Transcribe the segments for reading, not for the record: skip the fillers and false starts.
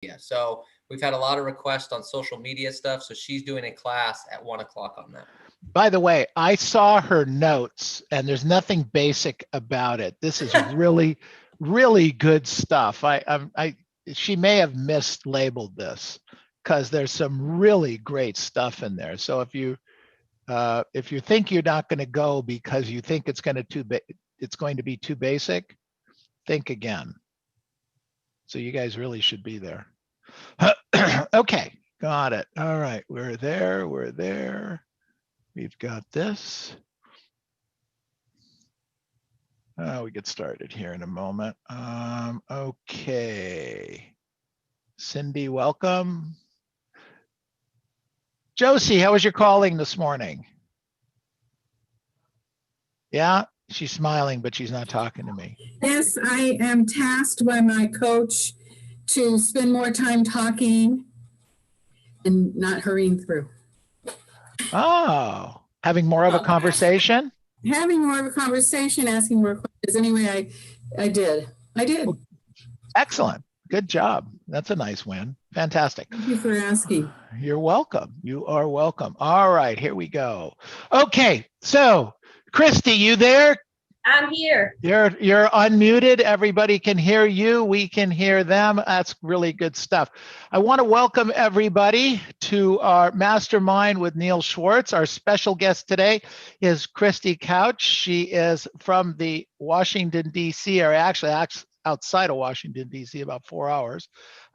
Yeah. So we've had a lot of requests on social media stuff. So she's doing a class at 1 o'clock on that. By the way, I saw her notes and there's nothing basic about it. This is really, really good stuff. She may have mislabeled this because there's some really great stuff in there. So if you think you're not going to go because you think it's going to be too basic, think again. So you guys really should be there. Okay, got it. All right, we're there. We've got this. We get started here in a moment. Okay. Cindy, welcome. Josie, how was your calling this morning? Yeah, she's smiling, but she's not talking to me. Yes, I am tasked by my coach to spend more time talking and not hurrying through. Oh, having more of a conversation? Having more of a conversation, asking more questions. Anyway, I did. Excellent. Good job. That's a nice win. Fantastic. Thank you for asking. You're welcome. You are welcome. All right, here we go. Okay, so Christy, you there? I'm here. You're unmuted. Everybody can hear you. We can hear them. That's really good stuff. I want to welcome everybody to our mastermind with Neil Schwartz. Our special guest today is Christy Couch. She is from the Washington, D.C. area, actually outside of Washington, D.C., about 4 hours.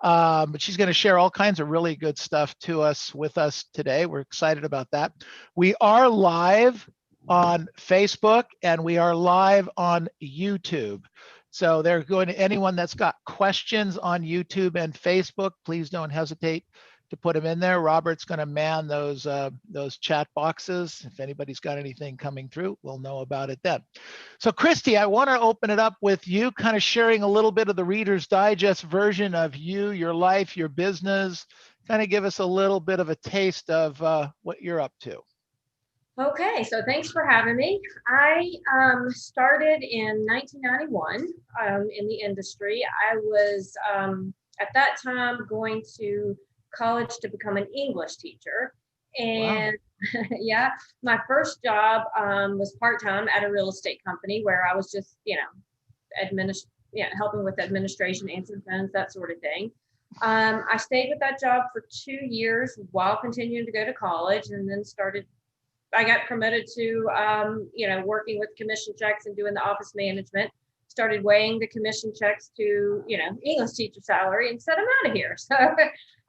But she's going to share all kinds of really good stuff with us today. We're excited about that. We are live on Facebook and we are live on YouTube. So they're going to anyone that's got questions on YouTube and Facebook, please don't hesitate to put them in there. Robert's going to man those chat boxes. If anybody's got anything coming through, we'll know about it then. So Christy, I want to open it up with you kind of sharing a little bit of the Reader's Digest version of you, your life, your business, kind of give us a little bit of a taste of what you're up to. Okay, so thanks for having me. I started in 1991 in the industry. I was at that time going to college to become an English teacher. And wow. Yeah, my first job was part-time at a real estate company where I was just, helping with administration, answering phones, that sort of thing. I stayed with that job for 2 years while continuing to go to college, and then I got promoted to, working with commission checks and doing the office management, started weighing the commission checks to, English teacher salary and said, I'm out of here. So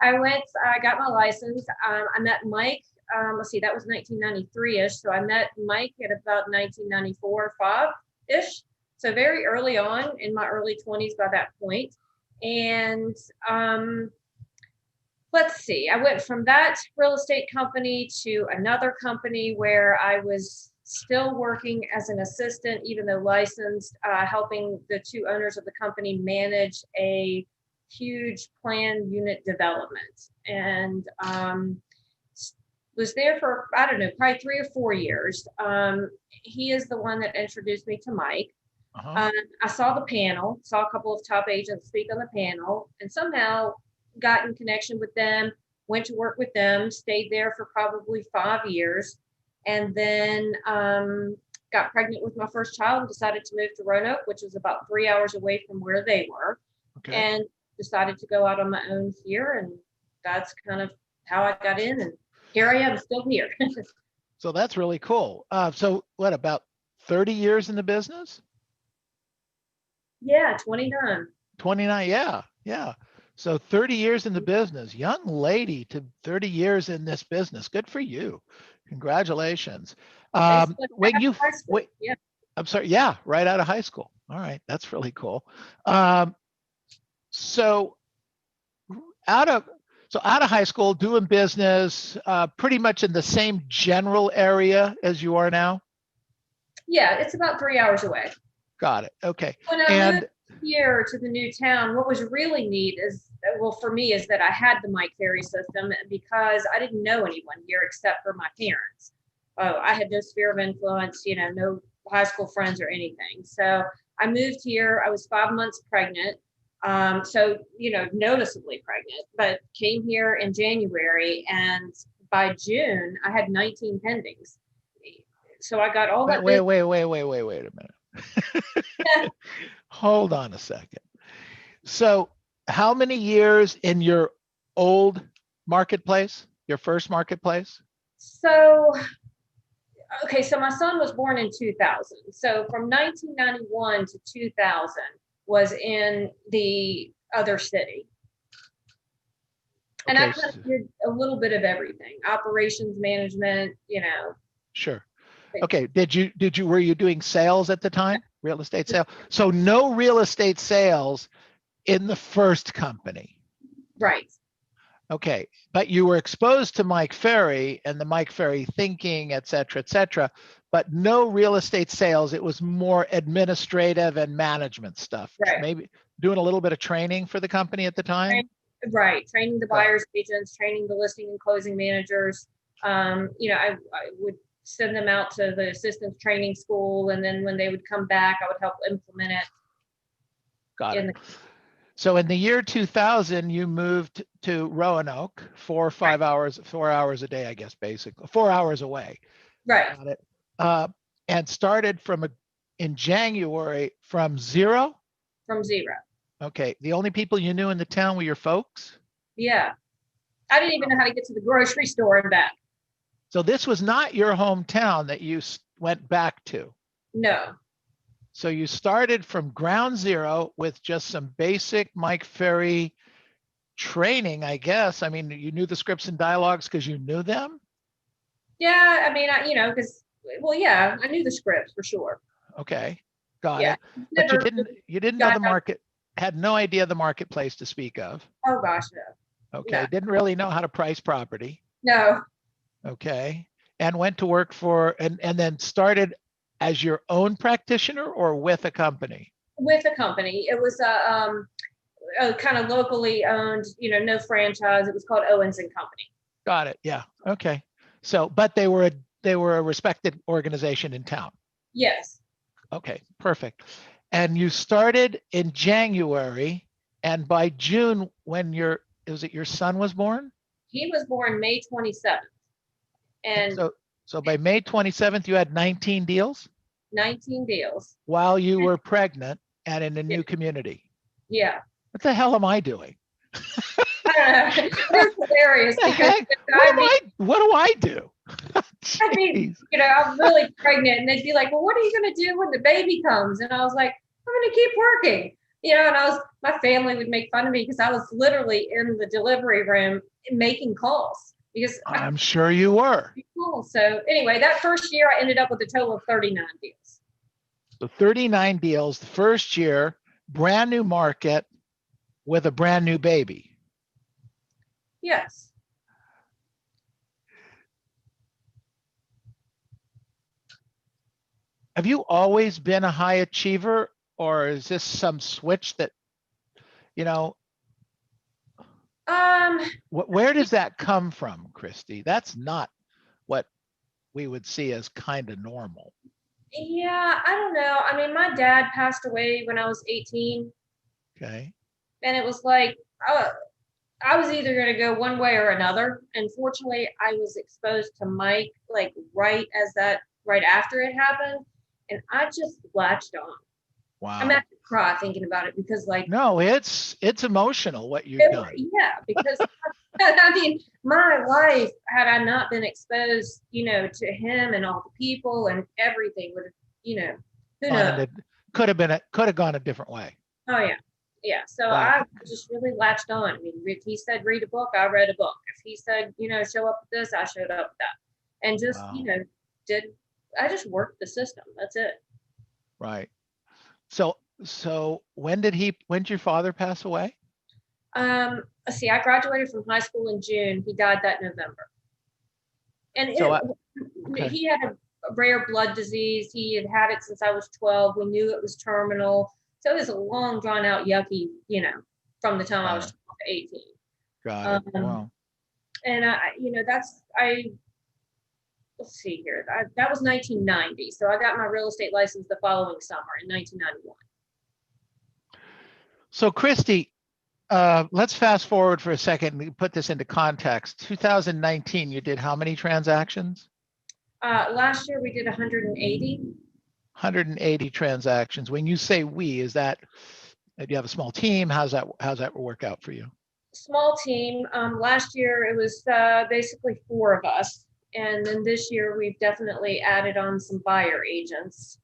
I got my license. I met Mike, that was 1993-ish. So I met Mike at about 1994, 5-ish. So very early on in my early 20s by that point. And, let's see, I went from that real estate company to another company where I was still working as an assistant, even though licensed, helping the two owners of the company manage a huge planned unit development. And was there for, I don't know, probably 3 or 4 years. He is the one that introduced me to Mike. Uh-huh. I saw the panel, saw a couple of top agents speak on the panel, and somehow got in connection with them, went to work with them, stayed there for probably 5 years, and then got pregnant with my first child and decided to move to Roanoke, which was about 3 hours away from where they were, and decided to go out on my own here. And that's kind of how I got in. And here I am, still here. So that's really cool. So what, about 30 years in the business? Yeah, 29. 29, yeah. So 30 years in the business, young lady to 30 years in this business. Good for you. Congratulations. When you wait, yeah. I'm sorry. Yeah, right out of high school. All right, that's really cool. So out of high school, doing business, pretty much in the same general area as you are now. Yeah, it's about 3 hours away. Got it. Okay. When I moved here to the new town, what was really neat is, well, for me, is that I had the Mike Ferry system because I didn't know anyone here except for my parents. Oh, I had no sphere of influence, no high school friends or anything. So I moved here. I was 5 months pregnant. So, noticeably pregnant, but came here in January, and by June I had 19 pendings. So I got all that. Wait a minute. Hold on a second. So how many years in your old marketplace, your first marketplace? So, okay, so my son was born in 2000. So from 1991 to 2000 was in the other city. And I Okay, kind of did a little bit of everything, operations management, sure. Okay, were you doing sales at the time? Real estate sales? So no real estate sales in the first company. Right. Okay, but you were exposed to Mike Ferry and the Mike Ferry thinking, et cetera, but no real estate sales. It was more administrative and management stuff. Right. Maybe doing a little bit of training for the company at the time. Right. Training the buyers agents, training the listing and closing managers. I would send them out to the assistance training school. And then when they would come back, I would help implement it. Got it. So in the year 2000, you moved to Roanoke, 4 or 5 hours, 4 hours a day, I guess, basically 4 hours away. Right. Got it. And started in January from zero? From zero. Okay. The only people you knew in the town were your folks? Yeah. I didn't even know how to get to the grocery store and back. So this was not your hometown that you went back to? No. So you started from ground zero with just some basic Mike Ferry training, I guess. I mean, you knew the scripts and dialogues because you knew them? Yeah, I mean, I knew the scripts for sure. Okay, got Yeah. it. But you didn't know the market, had no idea the marketplace to speak of. Oh gosh, no. Okay, No. didn't really know how to price property. No. Okay, and went to work and then started as your own practitioner or with a company? With a company. It was a kind of locally owned, no franchise. It was called Owens and Company. Got it. Yeah. Okay. So, but they were a respected organization in town. Yes. Okay, perfect. And you started in January, and by June, was it your son was born? He was born May 27th. And so by May 27th, you had 19 deals? 19 deals. While you were pregnant and in a new community. Yeah. What the hell am I doing? I don't know. It's hilarious because what do I do? I mean, I'm really pregnant, and they'd be like, well, what are you going to do when the baby comes? And I was like, I'm going to keep working. And my family would make fun of me because I was literally in the delivery room making calls because I'm sure you were. Cool. So anyway, that first year I ended up with a total of 39 deals. So 39 deals the first year, brand new market with a brand new baby. Yes. Have you always been a high achiever, or is this some switch that, where does that come from, Christy? That's not what we would see as kind of normal. Yeah, I don't know. I mean, my dad passed away when I was 18. Okay. And it was like, I was either going to go one way or another. And fortunately, I was exposed to Mike right after it happened. And I just latched on. Wow. I'm about to cry thinking about it because no, it's emotional what you've done. Yeah, because I mean, my life, had I not been exposed, to him and all the people and everything would have, who knows? Could have gone a different way. Oh yeah. Yeah. So wow. I just really latched on. I mean, if he said read a book, I read a book. If he said, show up with this, I showed up with that. And just, wow. I just worked the system. That's it. Right. So when did your father pass away? Let's see, I graduated from high school in June. He died that November. And he had a rare blood disease. He had it since I was 12. We knew it was terminal. So it was a long, drawn out, yucky, from the time I was 12 to 18. Got it. Wow. And let's see here. That was 1990. So I got my real estate license the following summer in 1991. So Christy, let's fast forward for a second and put this into context. 2019, you did how many transactions? Last year we did 180. 180 transactions. When you say we, is that, do you have a small team? How's that work out for you? Small team. Last year it was basically 4 of us. And then this year we've definitely added on some buyer agents.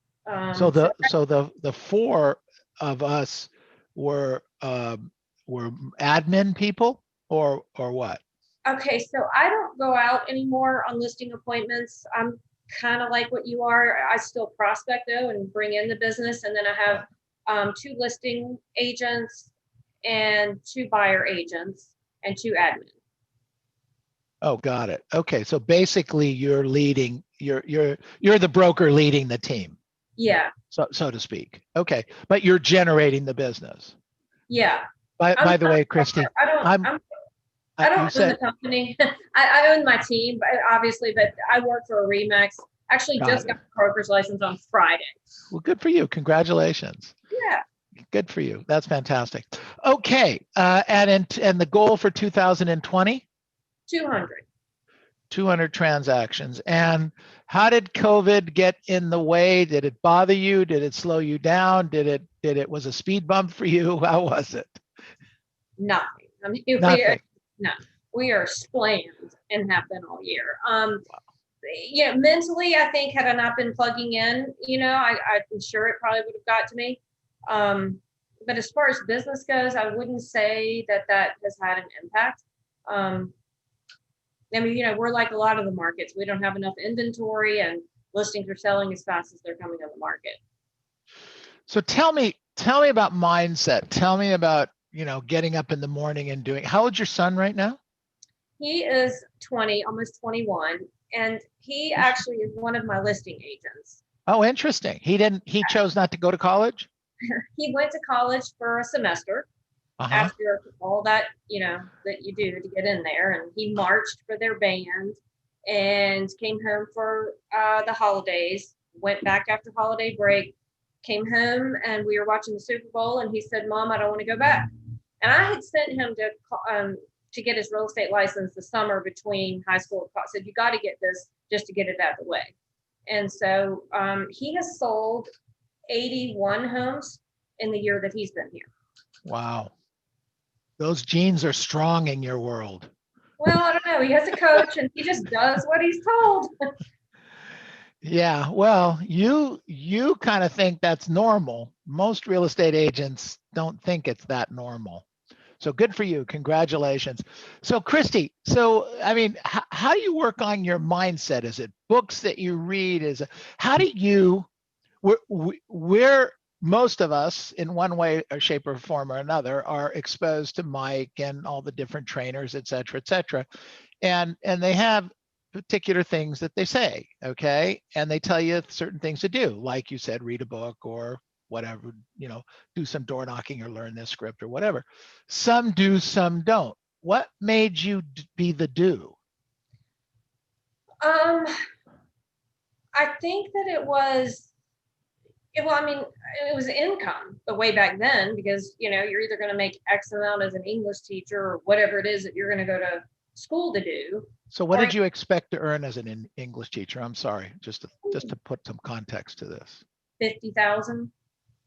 So the 4 of us were admin people or what? Okay, so I don't go out anymore on listing appointments. I'm kind of like what you are. I still prospect though and bring in the business. And then I have 2 listing agents and 2 buyer agents and 2 admin. Oh, got it. Okay, so basically you're leading, you're the broker leading the team. Yeah. So to speak. Okay, but you're generating the business. Yeah. By the way, Christy, I don't own the company. I own my team, but obviously, but I work for a Remax. Actually, just got a broker's license on Friday. Well, good for you. Congratulations. Yeah. Good for you. That's fantastic. Okay, and the goal for 2020? 200 transactions. And how did COVID get in the way? Did it bother you? Did it slow you down? Was a speed bump for you? How was it? Nothing. I mean, Nothing. We are slammed and have been all year. Mentally, I think had I not been plugging in, I'm sure it probably would have got to me. But as far as business goes, I wouldn't say that has had an impact. I mean, we're like a lot of the markets. We don't have enough inventory and listings are selling as fast as they're coming on the market. So tell me about mindset. Tell me about, getting up in the morning and doing. How old's your son right now? He is 20, almost 21. And he actually is one of my listing agents. Oh, interesting. He chose not to go to college? He went to college for a semester. After all that, that you do to get in there. And he marched for their band and came home for the holidays, went back after holiday break, came home, and we were watching the Super Bowl. And he said, Mom, I don't want to go back. And I had sent him to get his real estate license the summer between high school. I said, you got to get this just to get it out of the way. And so he has sold 81 homes in the year that he's been here. Wow. Those genes are strong in your world. Well, I don't know. He has a coach and he just does what he's told. Yeah. Well, you kind of think that's normal. Most real estate agents don't think it's that normal. So good for you. Congratulations. So Christy, I mean, how do you work on your mindset? Is it books that you read? How do you, we're most of us in one way or shape or form or another are exposed to Mike and all the different trainers, et cetera, and they have particular things that they say, okay, and they tell you certain things to do, like you said, read a book or whatever, do some door knocking or learn this script or whatever. Some do, some don't. What made you be the do? I think that it was income the way back then, because you're either going to make X amount as an English teacher or whatever it is that you're going to go to school to do. So what did you expect to earn as an English teacher? I'm sorry, just to put some context to this. 50,000.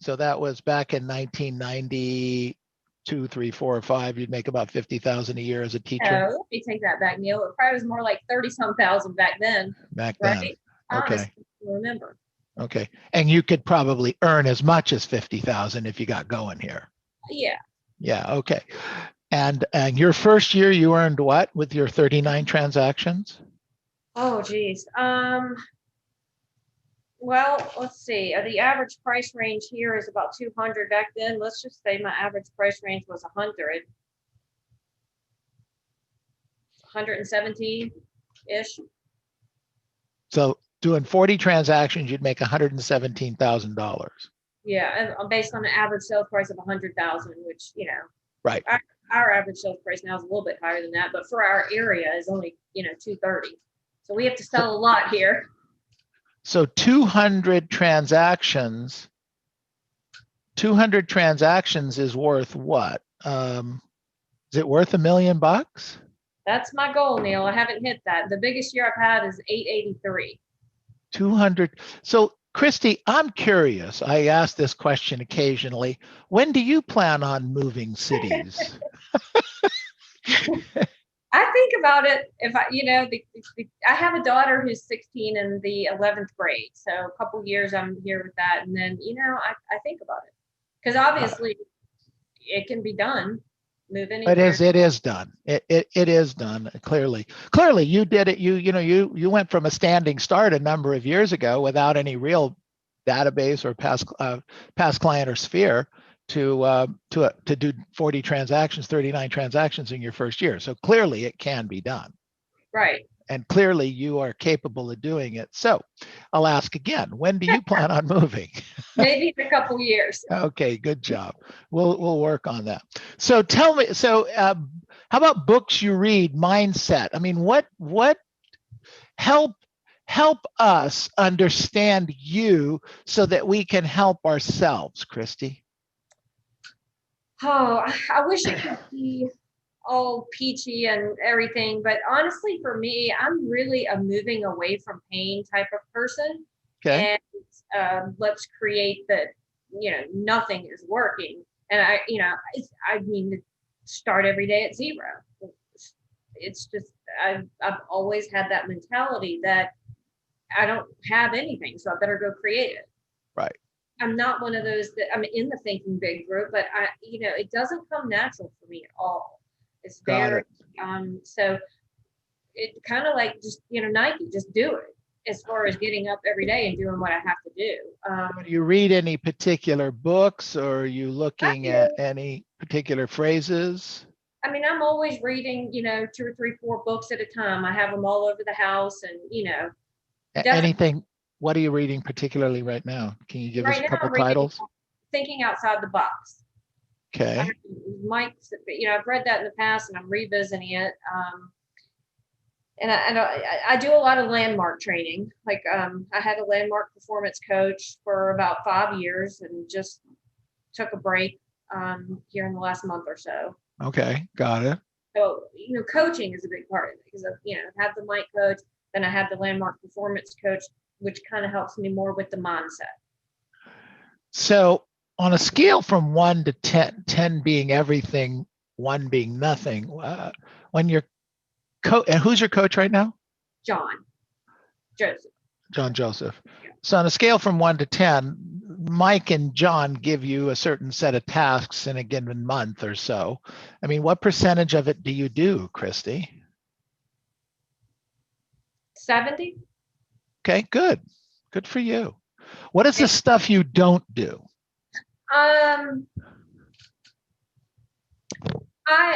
So that was back in 1992, 3, 4, or 5. You'd make about 50,000 a year as a teacher. Oh, let me take that back, Neil. It probably was more like 30-some thousand back then. Back right? then. I Okay. honestly don't remember. Okay. And you could probably earn as much as 50,000 if you got going here. Yeah. Yeah. Okay. And your first year, you earned what with your 39 transactions? Oh, geez. Well, let's see. The average price range here is about 200. Back then, let's just say my average price range was 100. 117-ish. So doing 40 transactions, you'd make $117,000. Yeah, and based on an average sales price of 100,000, which Right. Our average sales price now is a little bit higher than that, but for our area is only 230. So we have to sell a lot here. So 200 transactions 200 transactions is worth what? Is it worth $1 million? That's my goal, Neil. I haven't hit that. The biggest year I've had is 883. 200. So Christy, I'm curious. I ask this question occasionally. When do you plan on moving cities? I think about it if I, I have a daughter who's 16 in the 11th grade. So a couple years I'm here with that. And then, I think about it because obviously it can be done. Move anywhere. It is done. It is done. Clearly you did it. You went from a standing start a number of years ago without any real database or past client or sphere to do 40 transactions, 39 transactions in your first year. So clearly it can be done. Right. And clearly you are capable of doing it. So I'll ask again, when do you plan on moving? Maybe in a couple years. Okay, good job. We'll work on that. So tell me, how about books you read, mindset? I mean, what help us understand you so that we can help ourselves, Christy? Oh, I wish it could be all peachy and everything, but honestly, for me, I'm really a moving away from pain type of person. Okay. And let's create that, nothing is working. And I mean, to start every day at zero. It's just, I've always had that mentality that I don't have anything, so I better go create it. Right. I'm not one of those that I'm in the thinking big group, but it doesn't come natural for me at all. It's very, so it kind of like just, Nike, just do it as far as getting up every day and doing what I have to do. Do you read any particular books or are you looking at any particular phrases? I mean, I'm always reading, 2 or 3, 4 books at a time. I have them all over the house and, Anything, what are you reading particularly right now? Can you give us a couple titles? Thinking Outside the Box. Okay. Mike's, I've read that in the past and I'm revisiting it. And I do a lot of landmark training. Like I had a landmark performance coach for about 5 years and just took a break here in the last month or so. Okay, got it. So, coaching is a big part of it because I have the Mike coach, then I have the landmark performance coach, which kind of helps me more with the mindset. So on a scale from 1 to 10, 10 being everything, 1 being nothing, when you're and who's your coach right now? John Joseph. Yeah. So on a scale from 1 to 10, Mike and John give you a certain set of tasks in a given month or so. I mean, what percentage of it do you do, Christy? 70. Okay, good. Good for you. What is the stuff you don't do? I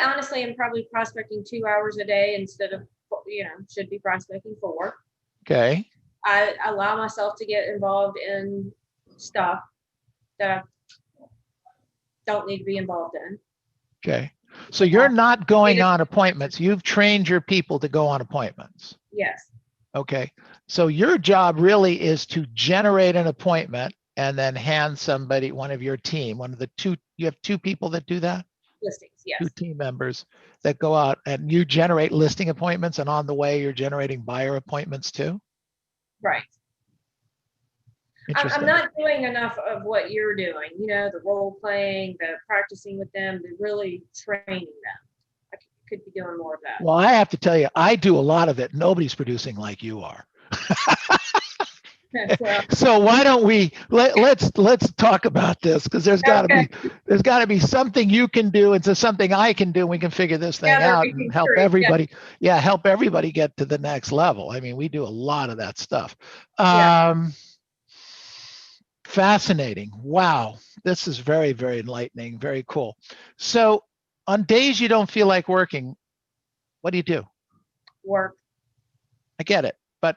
honestly am probably prospecting 2 hours a day instead of, should be prospecting 4. Okay. I allow myself to get involved in stuff that I don't need to be involved in. Okay. So you're not going on appointments. You've trained your people to go on appointments. Yes. Okay. So your job really is to generate an appointment and then hand somebody, one of your team, one of the two, you have 2 people that do that? Listings, yes. 2 team members that go out and you generate listing appointments, and on the way you're generating buyer appointments too? Right. I'm not doing enough of what you're doing, the role playing, the practicing with them, the really training them. I could be doing more of that. Well, I have to tell you, I do a lot of it. Nobody's producing like you are. So why don't we let's talk about this, because there's got to be something you can do and something I can do. And we can figure this thing out and help everybody. Yeah, help everybody get to the next level. I mean, we do a lot of that stuff. Fascinating. Wow, this is very, very enlightening. Very cool. So on days you don't feel like working, what do you do? Work. I get it, but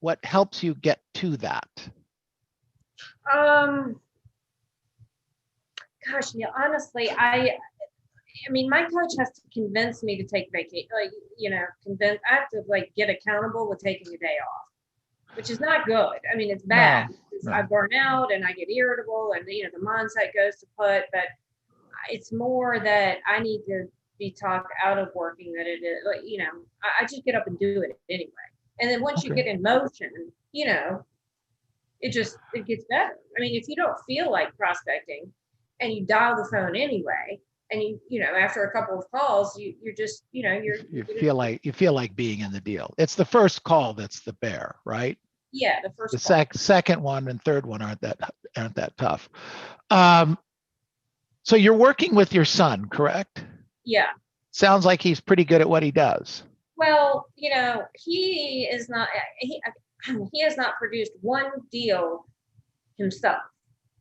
what helps you get to that? Gosh, Neil, honestly, I mean, my coach has to convince me to take vacation, I have to get accountable with taking a day off. which is not good. I mean, it's No, bad. no. I burn out and I get irritable, and the mindset goes to put. But it's more that I need to be talked out of working that it is. Like, I just get up and do it anyway. And then once you Okay. get in motion, it gets better. I mean, if you don't feel like prospecting and you dial the phone anyway, and after a couple of calls, you're just, You feel like being in the deal. It's the first call that's the bear, right? yeah, the first The call. second one and third one aren't that tough. So you're working with your son, correct? Yeah. Sounds like he's pretty good at what he does. Well, he is not, he has not produced one deal himself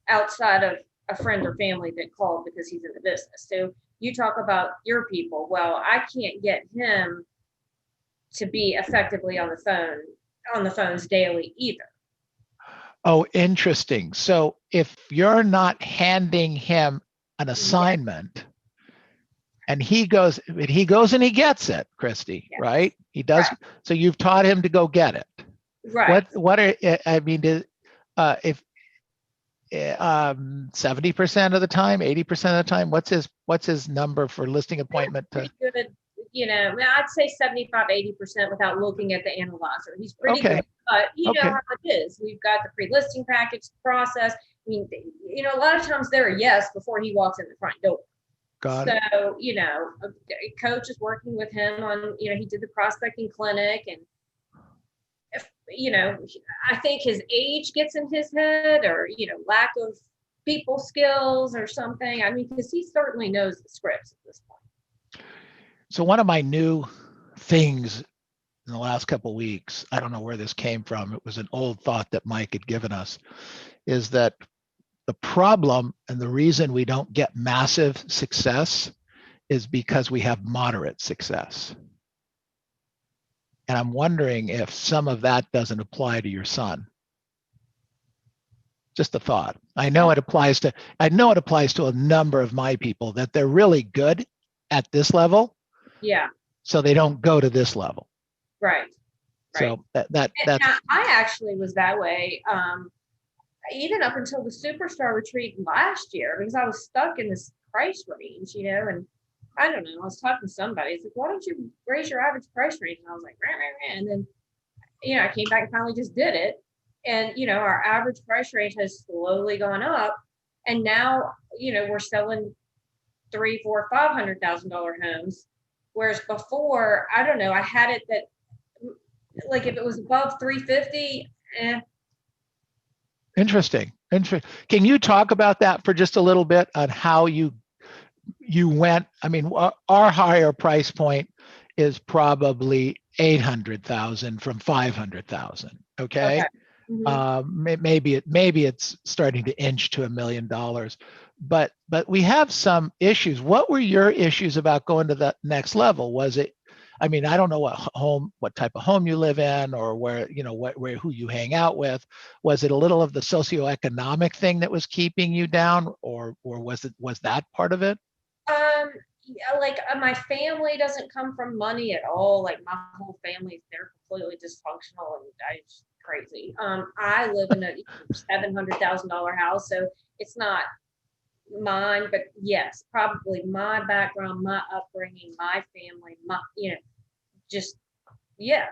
outside of a friend or family that called because he's in the business. So you talk about your people. Well, I can't get him to be effectively on the phones daily either. Oh, interesting. So if you're not handing him an assignment, and he goes and he gets it, Christy, Yes. right? He does. Right. So you've taught him to go get it. Right. What are, I mean, if 70% of the time, 80% of the time, what's his number for listing appointment to? Pretty good, I'd say 75-80% without looking at the analyzer. He's pretty Okay. good, but you Okay. know how it is. We've got the pre-listing package process. I mean, a lot of times they're a yes before he walks in the front door. Got it. So, a coach is working with him on, he did the prospecting clinic, and I think his age gets in his head, or, lack of people skills or something. I mean, because he certainly knows the scripts at this point. So one of my new things in the last couple of weeks, I don't know where this came from. It was an old thought that Mike had given us, is that the problem and the reason we don't get massive success is because we have moderate success. And I'm wondering if some of that doesn't apply to your son. Just a thought. I know it applies to a number of my people, that they're really good at this level. Yeah. So they don't go to this level. Right. So that's. I actually was that way. Even up until the Superstar Retreat last year, because I was stuck in this price range, and I don't know, I was talking to somebody, it's like, why don't you raise your average price range? And I was like, rah, rah, rah. And then, I came back and finally just did it. And, our average price range has slowly gone up. And now, we're selling $300,000, $400,000, $500,000 homes. Whereas before, I don't know, I had it that, like, if it was above 350, Interesting. Can you talk about that for just a little bit on how you went? I mean, our higher price point is probably 800,000 from 500,000. Okay. Mm-hmm. Maybe it's starting to inch to $1 million, but we have some issues. What were your issues about going to the next level? Was it, I mean, I don't know what type of home you live in, or where, who you hang out with. Was it a little of the socioeconomic thing that was keeping you down, or was that part of it? Like my family doesn't come from money at all. Like my whole family, they're completely dysfunctional, and it's crazy. I live in a $700,000 house, so it's not mine, but yes, probably my background, my upbringing, my family, yeah.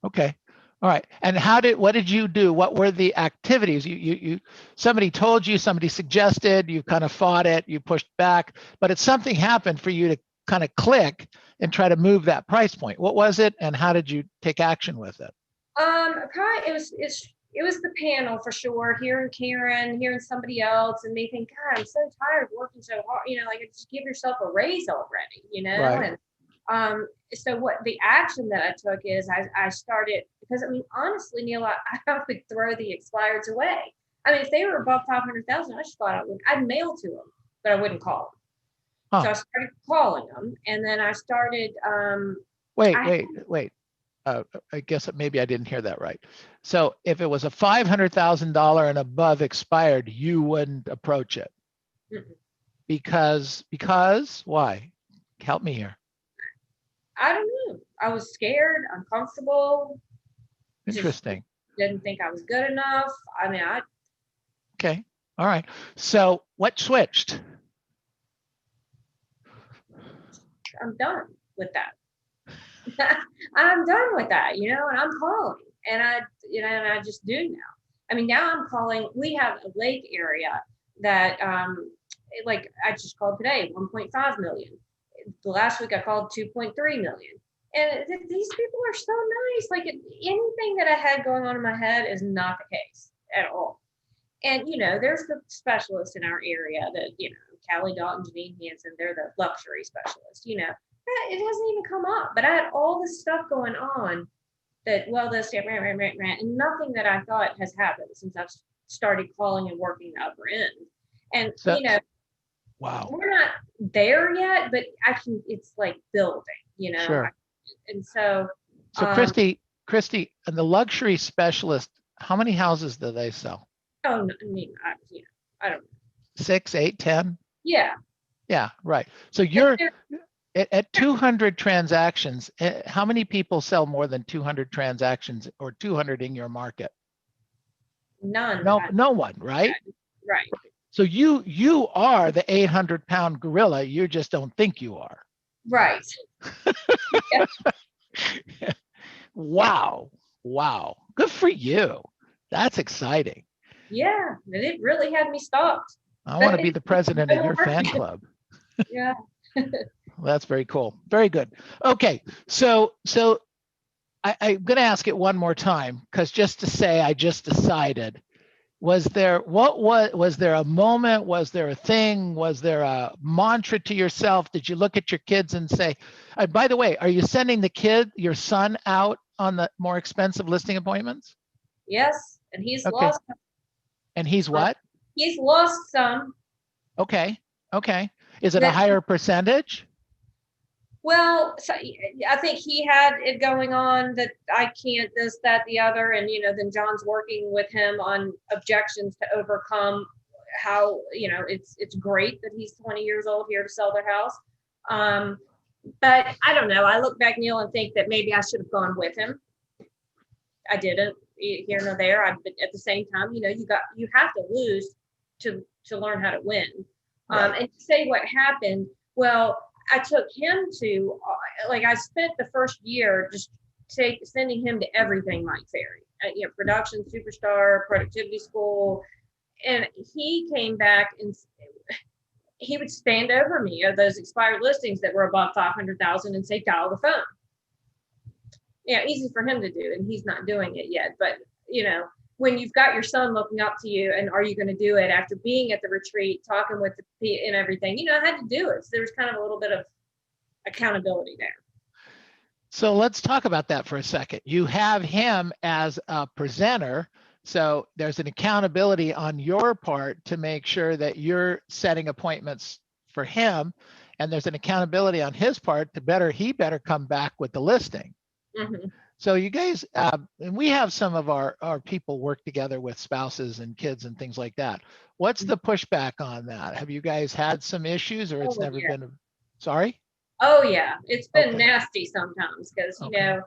Okay. All right. And what did you do? What were the activities? Somebody told you, somebody suggested, you kind of fought it, you pushed back, but something happened for you to kind of click and try to move that price point. What was it, and how did you take action with it? Probably it was the panel for sure. Hearing Karen, hearing somebody else, and me think, God, I'm so tired of working so hard. Like, just give yourself a raise already, Right. And so what the action that I took is I started, because I mean, honestly, Neil, I would throw the expireds away. I mean, if they were above 500,000, I just thought I'd mail to them, but I wouldn't call them. So I started calling them, and then I started. Wait. I guess maybe I didn't hear that right. So if it was a $500,000 and above expired, you wouldn't approach it. Mm-mm. Because why? Help me here. I don't know. I was scared, uncomfortable. Interesting. didn't think I was good enough. I mean, Okay. All right. So what switched? I'm done with that. I'm done with that, you know, and I'm calling and I just do now. I mean, now I'm calling, we have a lake area that, like I just called today, 1.5 million. The last week I called 2.3 million. And these people are so nice. Like anything that I had going on in my head is not the case at all. And, you know, there's the specialists in our area that, you know, Callie Dalton, Janine Hansen, they're the luxury specialists, you know, it hasn't even come up, but I had all this stuff going on that, well, this, and nothing that I thought has happened since I've started calling and working the upper end. And, So, you know, wow. we're not there yet, but it's like building, you know? Sure. And so. So Christy, and the luxury specialist, how many houses do they sell? Oh, no, I mean, I don't know. 6, 8, 10? Yeah. Yeah, right. So you're at 200 transactions. How many people sell more than 200 transactions or 200 in your market? None. No one, right? Right. So you are the 800-pound gorilla. You just don't think you are. Right. Wow. Good for you. That's exciting. Yeah, and it really had me stopped. I want to be the president of your fan club. Yeah. Well, that's very cool. Very good. Okay, so I'm going to ask it one more time because just to say I just decided. Was there a moment? Was there a thing? Was there a mantra to yourself? Did you look at your kids and say, by the way, are you sending your son out on the more expensive listing appointments? Yes, and he's Okay. lost. And he's what? He's lost some. Okay. Is it a higher percentage? Well, so I think he had it going on that I can't this, that, the other. And, you know, then John's working with him on objections to overcome how, you know, it's great that he's 20 years old here to sell their house. But I don't know. I look back, Neil, and think that maybe I should have gone with him. I didn't here nor there. But at the same time, you know, you have to lose to learn how to win. Right. And to say what happened, well, I took him to, I spent the first year just sending him to everything Mike Ferry, you know, production, superstar, productivity school. And he came back and he would stand over me of those expired listings that were above 500,000 and say, dial the phone. Yeah, easy for him to do. And he's not doing it yet. But, you know, when you've got your son looking up to you and are you going to do it after being at the retreat, talking with the and everything, you know, I had to do it. So there was kind of a little bit of accountability there. So let's talk about that for a second. You have him as a presenter. So there's an accountability on your part to make sure that you're setting appointments for him. And there's an accountability on his part to he better come back with the listing. Mm-hmm. So you guys, and we have some of our people work together with spouses and kids and things like that. What's the pushback on that? Have you guys had some issues or it's never been, sorry? Oh yeah, it's been nasty sometimes because, you know,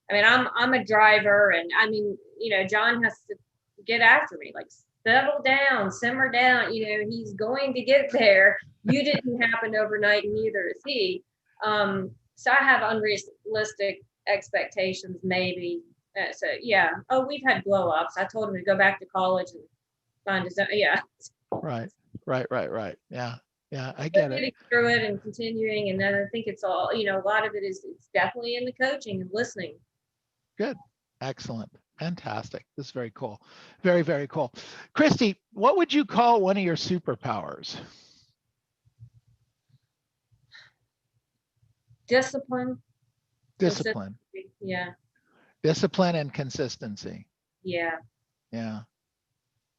I mean, I'm a driver and I mean, you know, John has to get after me, like settle down, simmer down, you know, he's going to get there. You didn't happen overnight and neither is he. So I have unrealistic expectations maybe. So yeah. Oh, we've had blow ups. I told him to go back to college and find his own. Yeah. Right. Yeah, I get it. Getting through it and continuing. And then I think it's all, you know, a lot of it is it's definitely in the coaching and listening. Good. Excellent. Fantastic. This is very cool. Very, very cool. Christy, what would you call one of your superpowers? Discipline. Yeah. Discipline and consistency. Yeah.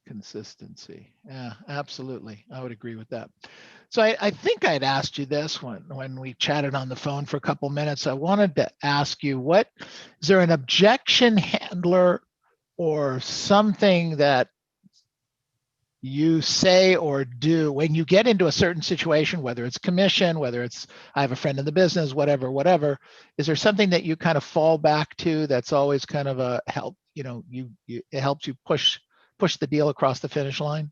Consistency. Yeah, absolutely. I would agree with that. So I think I'd asked you this when we chatted on the phone for a couple minutes. I wanted to ask you, is there an objection handler or something that you say or do when you get into a certain situation, whether it's commission, whether it's I have a friend in the business, whatever, is there something that you kind of fall back to that's always kind of a help, it helps you push the deal across the finish line?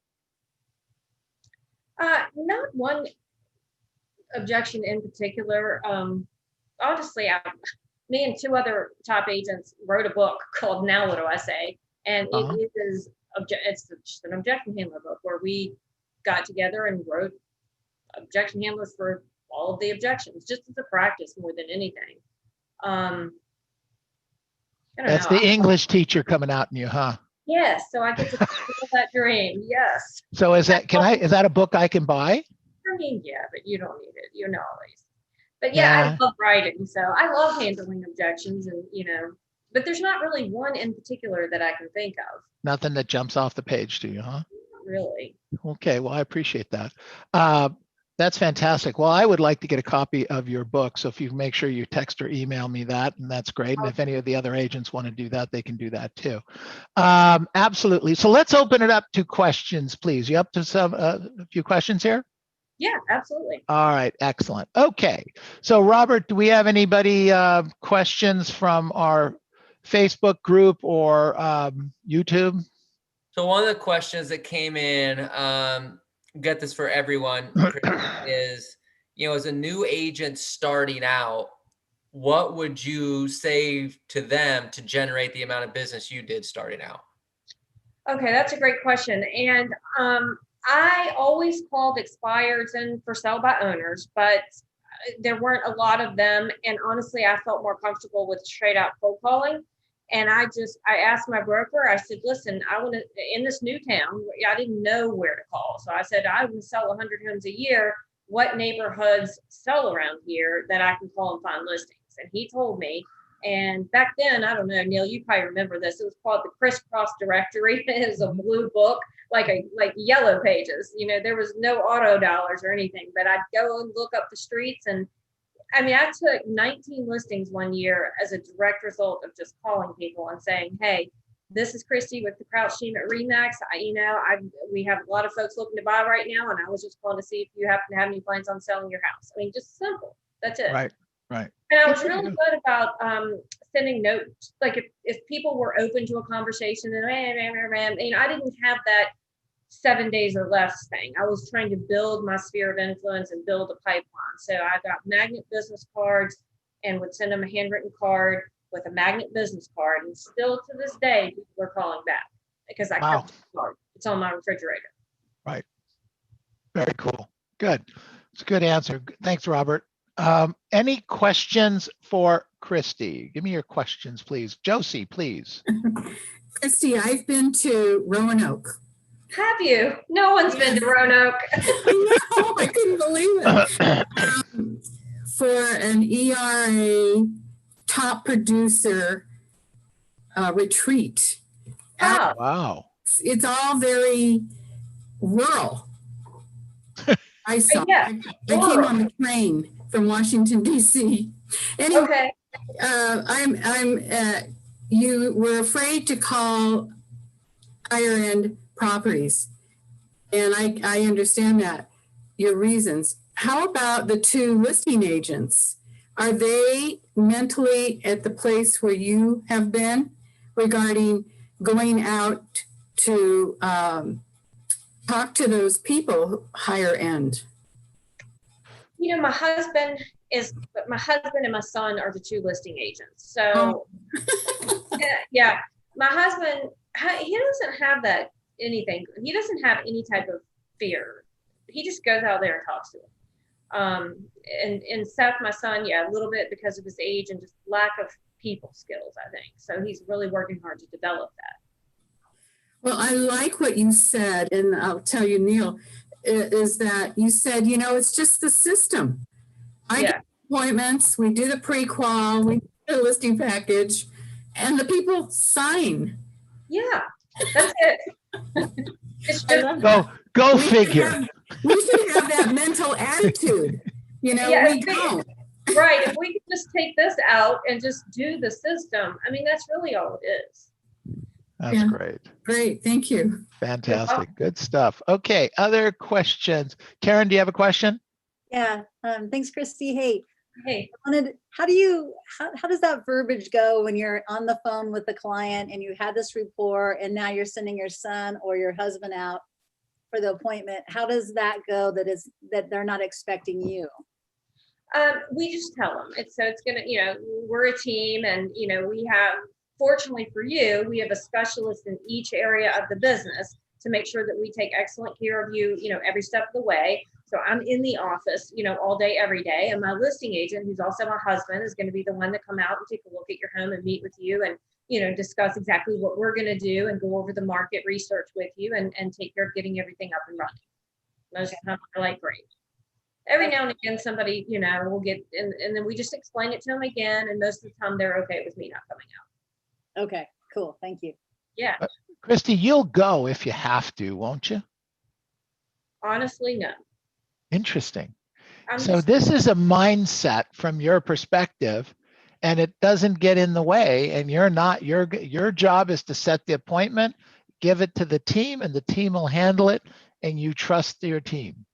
Not one objection in particular. Honestly, me and two other top agents wrote a book called Now What Do I Say? And it is it's just an objection handler book where we got together and wrote objection handlers for all of the objections, just as a practice more than anything. I don't That's know. the English teacher coming out in you, huh? Yes, so I get to fulfill that dream. Yes. So is that a book I can buy? I mean, yeah, but you don't need it. You know always. But yeah, I love writing, so I love handling objections, and but there's not really one in particular that I can think of. Nothing that jumps off the page to you, huh? Not really. Okay, well, I appreciate that. That's fantastic. Well, I would like to get a copy of your book. So if you make sure you text or email me that, and that's great. And if any of the other agents want to do that, they can do that too. Absolutely. So let's open it up to questions, please. You up to a few questions here? Yeah, absolutely. All right, excellent. Okay. So Robert, do we have anybody questions from our Facebook group or YouTube? So one of the questions that came in, get this for everyone, is, as a new agent starting out, what would you say to them to generate the amount of business you did starting out? Okay, that's a great question. And I always called expireds and for sale by owners, but there weren't a lot of them. And honestly, I felt more comfortable with straight out cold calling. And I asked my broker, I said, listen, I want to, in this new town, I didn't know where to call. So I said, I would sell 100 homes a year. What neighborhoods sell around here that I can call and find listings? And he told me. And back then, I don't know, Neil, you probably remember this. It was called the Crisscross Directory. It was a blue book, like yellow pages. There was no auto dialers or anything, but I'd go and look up the streets. And I mean, I took 19 listings one year as a direct result of just calling people and saying, hey, this is Christy with the Couch team at Remax. We have a lot of folks looking to buy right now. And I was just calling to see if you happen to have any plans on selling your house. I mean, just simple. That's it. Right. And I was really good about sending notes. Like if people were open to a conversation, and I didn't have that 7 days or less thing. I was trying to build my sphere of influence and build a pipeline. So I got magnet business cards and would send them a handwritten card with a magnet business card. And still to this day, people are calling back because I kept the card. It's on my refrigerator. Right. Very cool. Good. It's a good answer. Thanks, Robert. Any questions for Christy? Give me your questions, please. Josie, please. Christy, I've been to Roanoke. Have you? No one's been to Roanoke. No, I couldn't believe it. For an ERA top producer retreat. Oh. Wow. It's all very rural. I saw. Yeah, I came on the train from Washington, D.C. Anyway, okay. You were afraid to call higher end properties. And I understand that, your reasons. How about the two listing agents? Are they mentally at the place where you have been regarding going out to talk to those people higher end? My husband and my son are the two listing agents. So yeah, my husband, he doesn't have that anything. He doesn't have any type of fear. He just goes out there and talks to them. And Seth, my son, yeah, a little bit because of his age and just lack of people skills, I think. So he's really working hard to develop that. Well, I like what you said, and I'll tell you, Neil, is that you said, it's just the system. I get appointments, we do the pre-qual, we do the listing package, and the people sign. Yeah, that's it. It's just, go figure. We should have that mental attitude. We don't. Right. If we could just take this out and just do the system, I mean, that's really all it is. That's Yeah. great. Great, thank you. Fantastic. Good stuff. Okay, other questions? Karen, do you have a question? Yeah, thanks, Christy. Hey, Hey, how does that verbiage go when you're on the phone with the client and you had this rapport and now you're sending your son or your husband out for the appointment? How does that go that they're not expecting you? we just tell them it's gonna, we're a team, and we have, fortunately for you, we have a specialist in each area of the business to make sure that we take excellent care of you, every step of the way. So I'm in the office, all day, every day, and my listing agent, who's also my husband, is going to be the one to come out and take a look at your home and meet with you and discuss exactly what we're going to do and go over the market research with you and take care of getting everything up and running. Most of the time, they're like, great. Every now and again, somebody, will get, and then we just explain it to them again. And most of the time, they're okay with me not coming out. Okay, cool. Thank you. Yeah. Christy, you'll go if you have to, won't you? Honestly, no. Interesting. I'm So just, this is a mindset from your perspective, and it doesn't get in the way. And you're not, your job is to set the appointment, give it to the team, and the team will handle it. And you trust your team.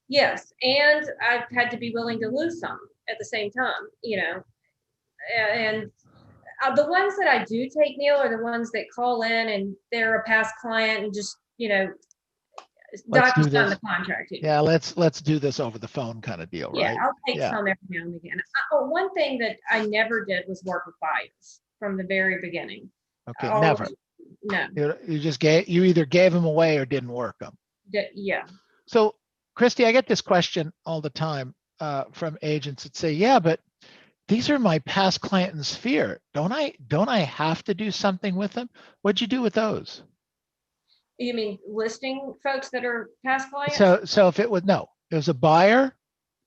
yes. And I've had to be willing to lose some at the same time, and the ones that I do take, Neil, are the ones that call in and they're a past client and just, Let's do DocuSign the this. contract. Yeah, let's do this over the phone kind of deal, Yeah, right? I'll take Yeah. some every now and again. One thing that I never did was work with buyers from the very beginning. Okay, Always- never. No. You either gave them away or didn't work them. Yeah. So, Christy, I get this question all the time from agents that say, "Yeah, but these are my past client in Sphere. Don't I have to do something with them?" What'd you do with those? You mean listing folks that are past clients? So if it was a buyer,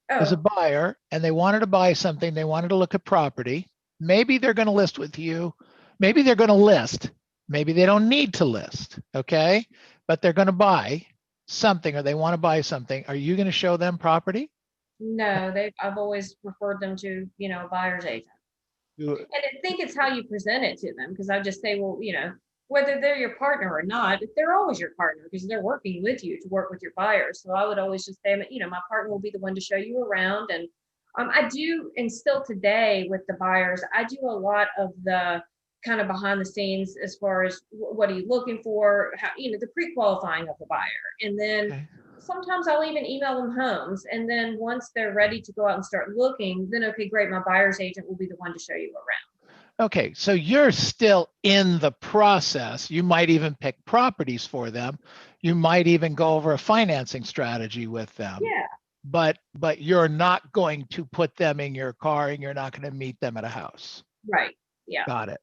Oh, and they wanted to buy something, they wanted to look at property. Maybe they're going to list with you. Maybe they're going to list. Maybe they don't need to list. Okay. But they're going to buy something or they want to buy something. Are you going to show them property? no, I've always referred them to, a buyer's agent. And I think it's how you present it to them, because I just say, well, whether they're your partner or not, they're always your partner because they're working with you to work with your buyers. So I would always just say, my partner will be the one to show you around. And I do, and still today with the buyers, I do a lot of the kind of behind the scenes as far as what are you looking for, how, the pre-qualifying of the buyer. And then Okay. sometimes I'll even email them homes. And then once they're ready to go out and start looking, then, okay, great, my buyer's agent will be the one to show you around. Okay, so you're still in the process. You might even pick properties for them. You might even go over a financing strategy with them. Yeah. But you're not going to put them in your car and you're not going to meet them at a house. Right. Yeah. Got it.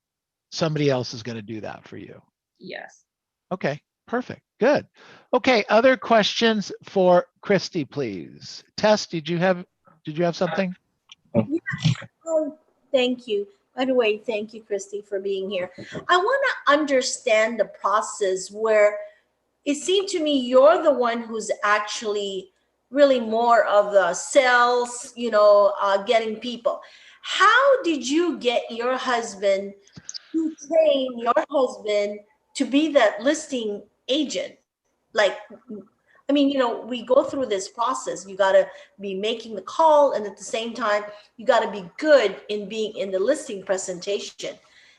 Somebody else is going to do that for you. Yes. Okay, perfect. Good. Okay, other questions for Christy, please. Tess, did you have something? Thank you. By the way, thank you, Christy, for being here. I want to understand the process where it seemed to me you're the one who's actually really more of the sales, getting people. How did you get your husband to train your husband to be that listing agent? Like, I mean, we go through this process. You got to be making the call, and at the same time, you got to be good in being in the listing presentation.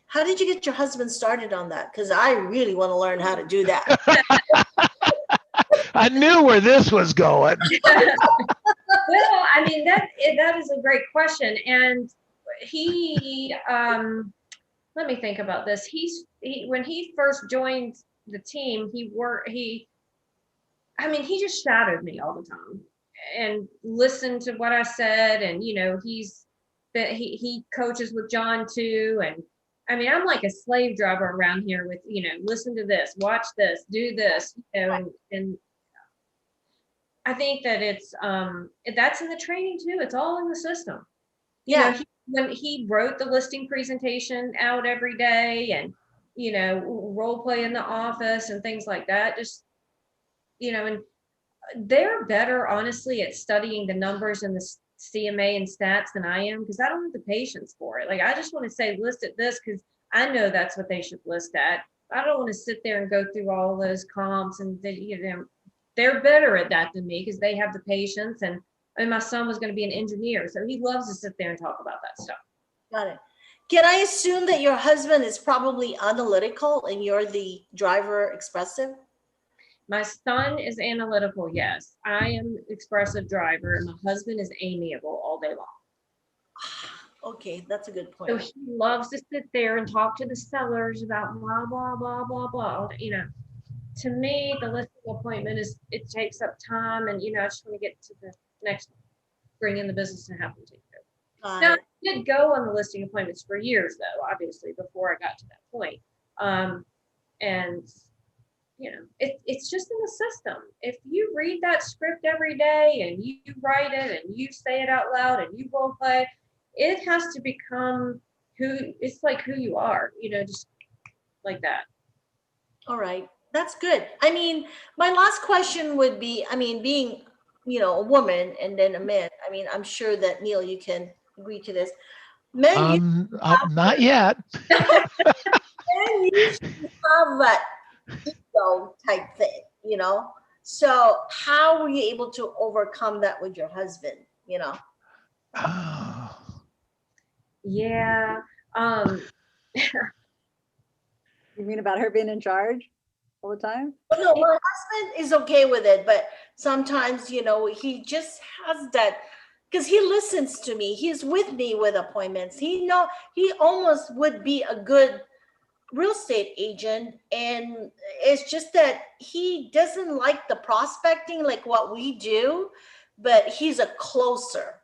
How did you get your husband started on that? Because I really want to learn how to do that. I knew where this was going. Well, I mean, that is a great question. And he, let me think about this. When he first joined the team, he just shadowed me all the time and listened to what I said. And, he coaches with John too. And I mean, I'm like a slave driver around here with, listen to this, watch this, do this, and I think that it's, that's in the training too. It's all in the system. When he wrote the listing presentation out every day and, role play in the office and things like that, just, and they're better, honestly, at studying the numbers and the CMA and stats than I am, because I don't have the patience for it. Like, I just want to say, list at this, because I know that's what they should list at. I don't want to sit there and go through all those comps and they're better at that than me because they have the patience and my son was going to be an engineer, so he loves to sit there and talk about that stuff. Got it. Can I assume that your husband is probably analytical and you're the driver expressive? My son is analytical, yes. I am expressive driver, and my husband is amiable all day long. Okay, that's a good point. So he loves to sit there and talk to the sellers about blah, blah, blah, blah, blah. To me, the listing appointment it takes up time, and I just want to get to the next one, bring in the business and have them take care. Now, I did go on the listing appointments for years, though, obviously, before I got to that point. And it's just in the system. If you read that script every day and you write it and you say it out loud and you role play, it has to become it's like who you are, just like that. All right, that's good. I mean, my last question would be, being, a woman and then a man, I'm sure that Neil, you can agree to this. Men, not yet. men usually have that ego type thing, So how were you able to overcome that with your husband, Oh. Yeah. You mean about her being in charge all the time? No, my husband is okay with it, but sometimes, he just has that, because he listens to me. He's with me with appointments. He almost would be a good real estate agent. And it's just that he doesn't like the prospecting like what we do, but he's a closer,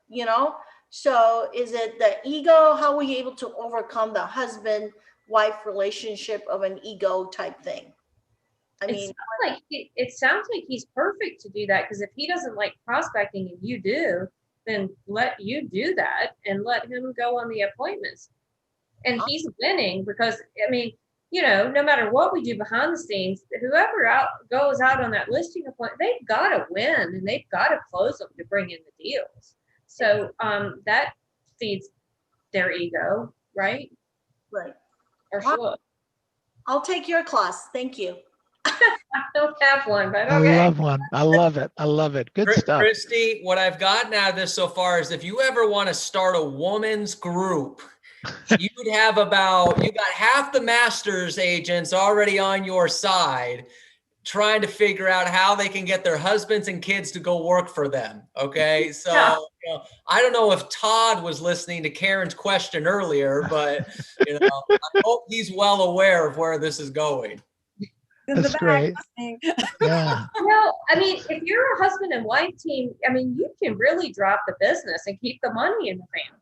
So is it the ego? How were you able to overcome the husband-wife relationship of an ego type thing? It sounds like he's perfect to do that, because if he doesn't like prospecting and you do, then let you do that and let him go on the appointments. And he's winning because, no matter what we do behind the scenes, whoever goes out on that listing appointment, they've got to win and they've got to close them to bring in the deals. So that feeds their ego, right? Right. Or should. I'll take your class. Thank you. I don't have one, but okay. I love one. I love it. I love it. Good stuff. Christy, what I've gotten out of this so far is if you ever want to start a woman's group, you got half the master's agents already on your side trying to figure out how they can get their husbands and kids to go work for them. Okay. So I don't know if Todd was listening to Karen's question earlier, but I hope he's well aware of where this is going. That's great. Yeah. If you're a husband and wife team, you can really drop the business and keep the money in the family.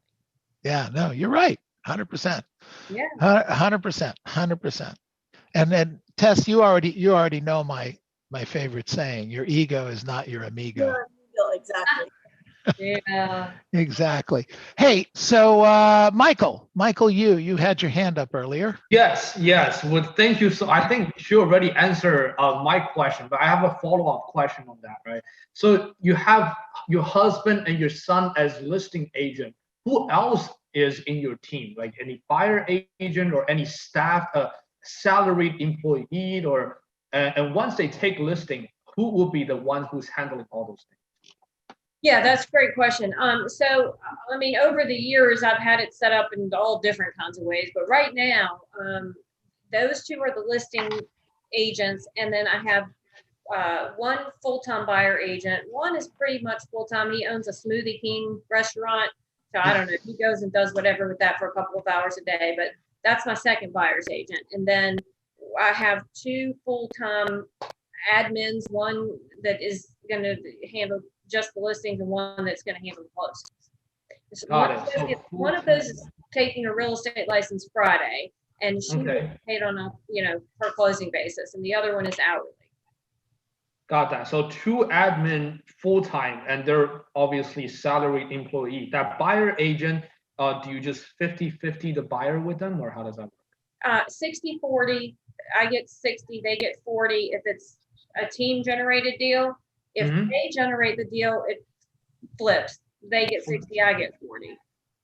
Yeah, no, you're right. 100%. Yeah. 100%. 100%. And then Tess, you already know my favorite saying, your ego is not your amigo. Your ego, exactly. Yeah. Exactly. Hey, so Michael, you had your hand up earlier. Yes. Well, thank you. So I think she already answered my question, but I have a follow-up question on that, right? So you have your husband and your son as listing agent. Who else is in your team? Like any buyer agent or any staff, salaried employee, or and once they take listing, who will be the one who's handling all those things? Yeah, that's a great question. Over the years, I've had it set up in all different kinds of ways, but right now, those two are the listing agents. And then I have one full-time buyer agent. One is pretty much full-time. He owns a Smoothie King restaurant. So I don't know if he goes and does whatever with that for a couple of hours a day, but that's my second buyer's agent. And then I have two full-time admins, one that is going to handle just the listings and one that's going to handle the closings. So one of those is taking a real estate license Friday, and she gets paid on a per closing basis, and the other one is hourly. Got that. So two admin full-time, and they're obviously salaried employee. That buyer agent, do you just 50-50 the buyer with them, or how does that work? 60-40. I get 60, they get 40 if it's a team generated deal. If they generate the deal, it flips. They get 60, I get 40.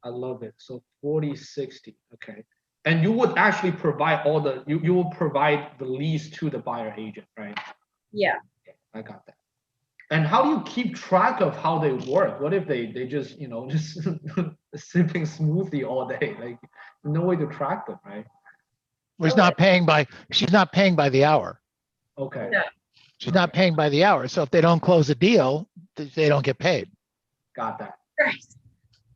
I love it. So 40-60. Okay. And you would actually provide you will provide the lease to the buyer agent, right? Yeah. I got that. And how do you keep track of how they work? What if they just, just sipping smoothie all day? Like, no way to track them, right? She's not paying by the hour. Okay. No. She's not paying by the hour. So if they don't close a deal, they don't get paid. Got that. Right.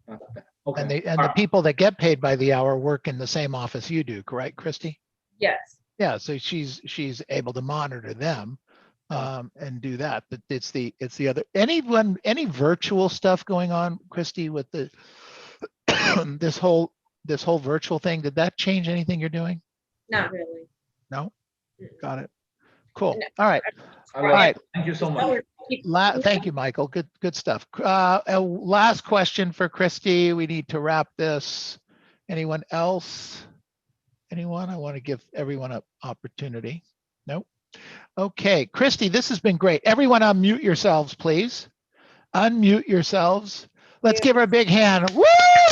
Got that. Okay. And the people that get paid by the hour work in the same office you do, correct, Christy? Yes. Yeah, so she's able to monitor them and do that. But it's the other, any virtual stuff going on, Christy, with the this whole virtual thing? Did that change anything you're doing? Not really. No? Got it. Cool. No. All right. All right. Thank you so much. Thank you, Michael. Good stuff. A last question for Christy. We need to wrap this. Anyone else? Anyone? I want to give everyone an opportunity. Nope. Okay, Christy, this has been great. Everyone unmute yourselves, please. Unmute yourselves. Let's give her a big hand. Woo!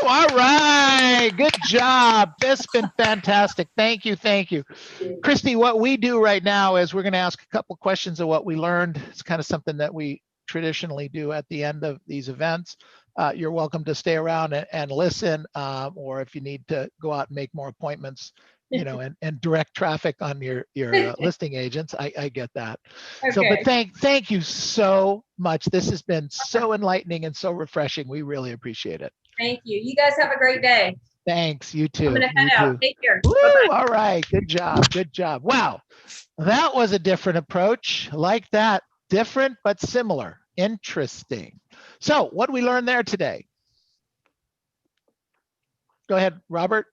All right. Good job. This has been fantastic. Thank you. Thank you. Christy, what we do right now is we're going to ask a couple questions of what we learned. It's kind of something that we traditionally do at the end of these events. You're welcome to stay around and listen, or if you need to go out and make more appointments, and direct traffic on your listing agents. I get that. Okay. So, but thank you so much. This has been so enlightening and so refreshing. We really appreciate it. Thank you. You guys have a great day. Thanks. You too. I'm gonna head out. Take care. Woo, Bye-bye. all right. Good job. Good job. Wow. That was a different approach. Like that. Different, but similar. Interesting. So what did we learn there today? Go ahead, Robert.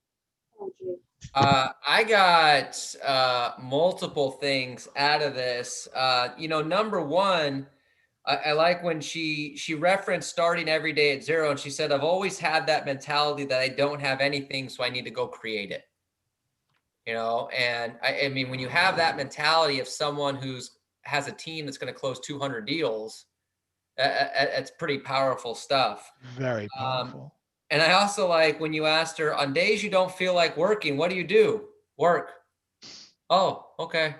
I got multiple things out of this. Number one, I like when she referenced starting every day at zero, and she said, I've always had that mentality that I don't have anything, so I need to go create it. And I mean, when you have that mentality of someone has a team that's going to close 200 deals, it's pretty powerful stuff. Very powerful. And I also like when you asked her, on days you don't feel like working, what do you do? Work. Oh, okay.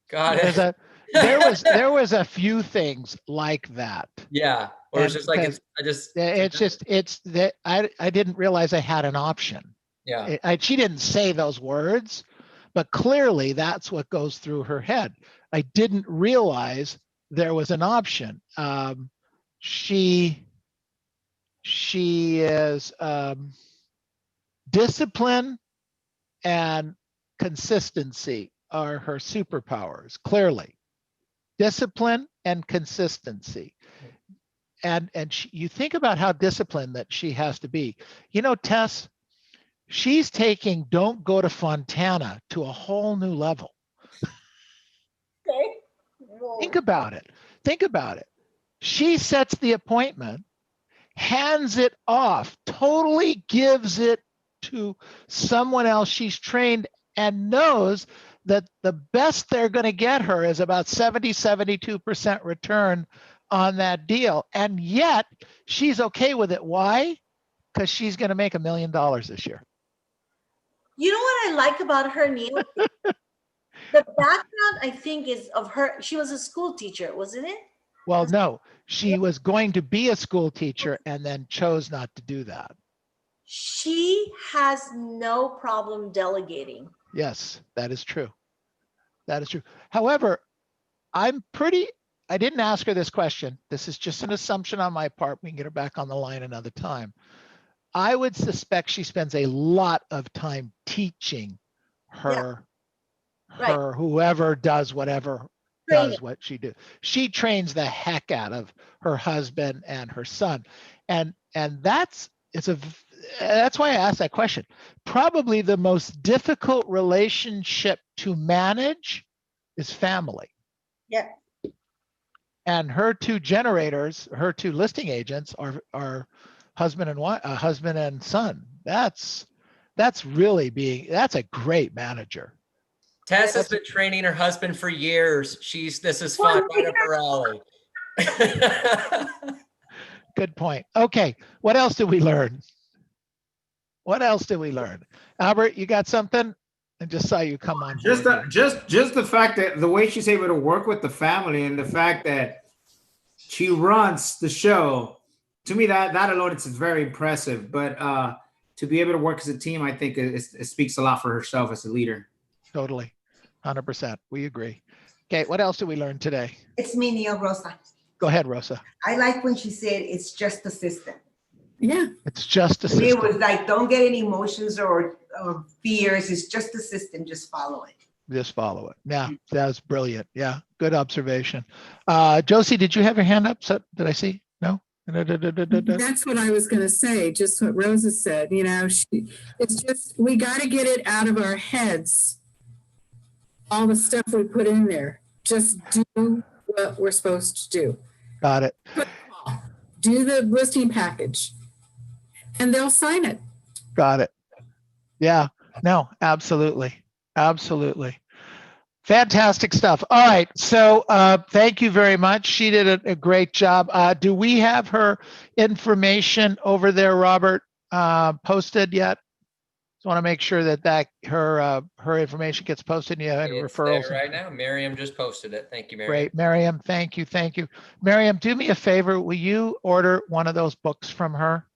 Got it. There was a few things like that. Yeah. Or it's just like, I didn't realize I had an option. Yeah. She didn't say those words, but clearly that's what goes through her head. I didn't realize there was an option. She is discipline and consistency are her superpowers, clearly. Discipline and consistency. And you think about how disciplined that she has to be. Tess, she's taking Don't Go to Fontana to a whole new level. Okay. Think about it. She sets the appointment, hands it off, totally gives it to someone else she's trained, and knows that the best they're going to get her is about 72% return on that deal. And yet she's okay with it. Why? Because she's going to make $1 million this year. You know what I like about her, Neil? The background, I think, is of her. She was a school teacher, wasn't it? Well, no, she was going to be a school teacher and then chose not to do that. She has no problem delegating. Yes, that is true. That is true. However, I didn't ask her this question. This is just an assumption on my part. We can get her back on the line another time. I would suspect she spends a lot of time teaching her, whoever does whatever does what she do. She trains the heck out of her husband and her son. And that's why I asked that question. Probably the most difficult relationship to manage is family. Yeah. And her two generators, her two listing agents are husband and wife, husband and son. That's a great manager. Tess has been training her husband for years. This is fun, right up her alley. Good point. Okay, what else did we learn? What else did we learn? Albert, you got something? I just saw you come on Just board. just the fact that the way she's able to work with the family and the fact that she runs the show, to me that alone is very impressive. But to be able to work as a team, I think it speaks a lot for herself as a leader. Totally. 100%. We agree. Okay, what else did we learn today? It's me, Neil Rosa. Go ahead, Rosa. I like when she said it's just the system. Yeah. It's just a To me, it system. was like, don't get any emotions or fears. It's just the system. Just follow it. Just follow it. Yeah, that was brilliant. Yeah, good observation. Josie, did you have your hand up? So, did I see? No? That's what I was going to say, just what Rosa said. You know, it's just, we got to get it out of our heads, all the stuff we put in there. Just do what we're supposed to do. Got it. Do the listing package, and they'll sign it. Got it. Yeah, no, absolutely. Absolutely. Fantastic stuff. All right. So thank you very much. She did a great job. Do we have her information over there, Robert, posted yet? Just want to make sure that her information gets posted and you have any It's referrals. there right now. Miriam just posted it. Thank you, Miriam. Great. Miriam, thank you. Thank you. Miriam, do me a favor. Will you order one of those books from her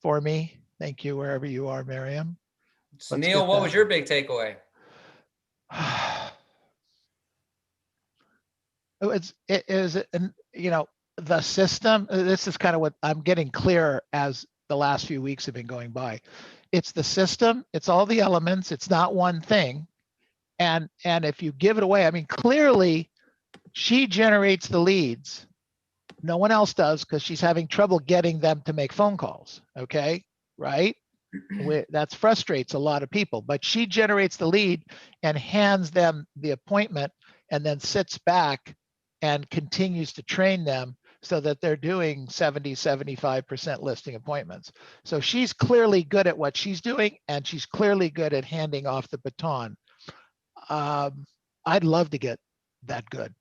for me? Thank you, wherever you are, Miriam. So Let's Neil, get what that. was your big takeaway? It is, you know, the system. This is kind of what I'm getting clearer as the last few weeks have been going by. It's the system. It's all the elements. It's not one thing. And if you give it away, I mean, clearly she generates the leads. No one else does because she's having trouble getting them to make phone calls. Okay, right? That frustrates a lot of people, but she generates the lead and hands them the appointment and then sits back and continues to train them so that they're doing 70-75% listing appointments. So she's clearly good at what she's doing, and she's clearly good at handing off the baton. I'd love to get that good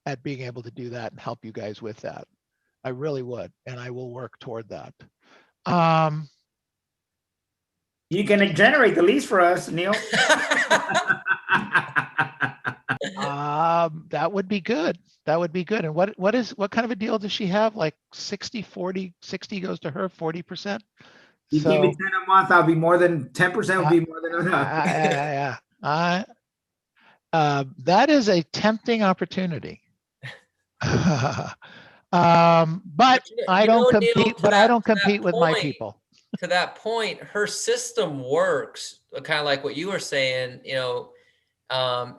at being able to do that and help you guys with that. I really would, and I will work toward that. You can generate the leads for us, Neil. That would be good. That would be good. And what kind of a deal does she have? Like 60-40, 60 goes to her, 40%? You give me 10 a month, I'll be more than 10% would be more than enough. That is a tempting opportunity. But I don't compete, but I don't compete with my people. To that point, her system works kind of like what you were saying, you know,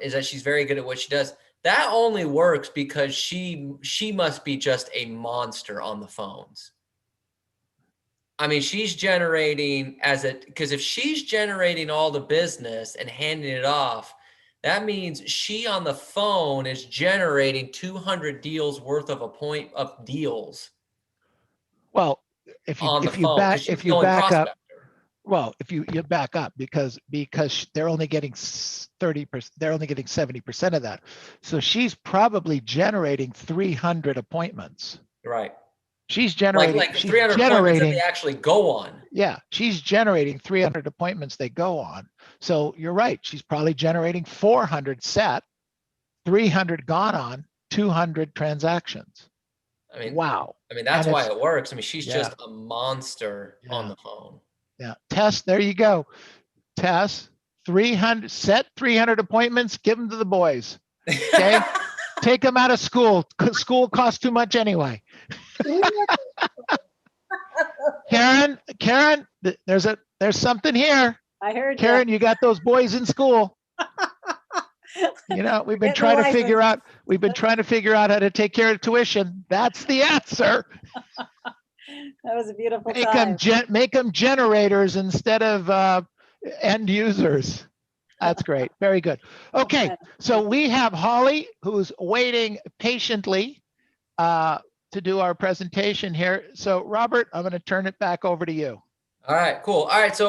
is that she's very good at what she does. That only works because she must be just a monster on the phones. I mean, she's generating because if she's generating all the business and handing it off, that means she on the phone is generating 200 deals worth of deals. Well, if you back up, well, if you back up because they're only getting 30%, they're only getting 70% of that. So she's probably generating 300 appointments. Right. She's generating like 300 appointments that they actually go on. Yeah, she's generating 300 appointments they go on. So you're right. She's probably generating 400 set, 300 gone on, 200 transactions. I mean, wow. I mean, that's why it works. I mean, she's just a monster on the phone. Yeah. Tess, there you go. Tess, 300, set 300 appointments, give them to the boys. Okay. Take them out of school. School costs too much anyway. Karen, there's something here. I heard Karen, you got those boys in school. You know, we've been trying to figure out how to take care of tuition. That's the answer. That was a beautiful time. Make them generators instead of end users. That's great. Very good. Okay, so we have Holly who's waiting patiently to do our presentation here. So Robert, I'm going to turn it back over to you. All right, cool. All right, so